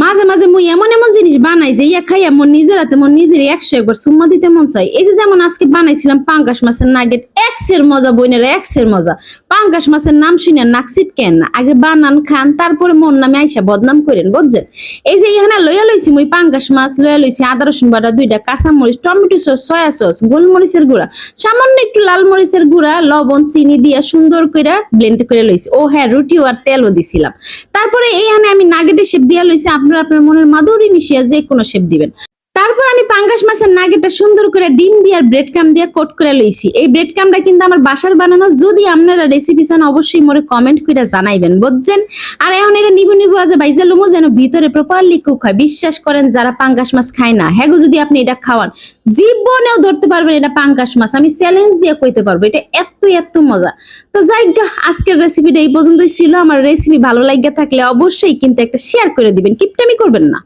মাঝে মাঝে মুই এমন এমন জিনিস বানাই যে ইয়া খাই এমন নিজের হাতে মন নিজের 100 একবার চুম্মা দিতে মন চাই। এই যে যেমন আজকে বানাইছিলাম পাঙ্গাস মাছের নাগেট, এক্সের মজা বইনেরা, এক্সের মজা। পাঙ্গাস মাছের নাম শুনে নাক ছিটকেন না, আগে বানান খান তারপরে মন নামে আইসা বদনাম করেন বুঝছেন। এই যে এখানে লইয়া লইছি মুই পাঙ্গাস মাছ, লইয়া লইছি আদা রসুন বাটা 2টা, কাঁচামরিচ, টমেটো সস, সয়া সস, গোলমরিচের গুঁড়া, সামান্য একটু লাল মরিচের গুঁড়া, লবণ, চিনি দিয়া সুন্দর করে ব্লেন্ড করে লইছি। ও হ্যাঁ, রুটিও আর তেলও দিছিলাম। তারপরে এইখানে আমি নাগেটের শেপ দিয়া লইছি, আপনারা আপনার মনের মাধুরী মিশিয়ে যে কোনো শেপ দিবেন। তারপর আমি পাঙ্গাস মাছের নাগেটটা সুন্দর করে ডিম দিয়ে আর ব্রেড ক্রাম দিয়ে কোট করে লইছি। এই ব্রেড ক্রামটা কিন্তু আমার বাসার বানানো। যদি আপনারা রেসিপি চান অবশ্যই মোরে কমেন্ট করে জানাইবেন বুঝছেন। আর এখন এটা নিবু নিবু আছে বাইজা লুমু যেন ভিতরে প্রপারলি কুক হয়। বিশ্বাস করেন যারা পাঙ্গাস মাছ খায় না, হ্যাগো যদি আপনি এটা খাওয়ান জীবনেও ধরতে পারবেন এটা পাঙ্গাস মাছ। আমি চ্যালেঞ্জ দিয়ে কইতে পারবো এটা এত এত মজা। তো যাই গা, আজকের রেসিপিটা এই পর্যন্তই ছিল। আমার রেসিপি ভালো লাগিয়া থাকলে অবশ্যই কিন্তু একটা শেয়ার করে দিবেন, কিপটামি করবেন না।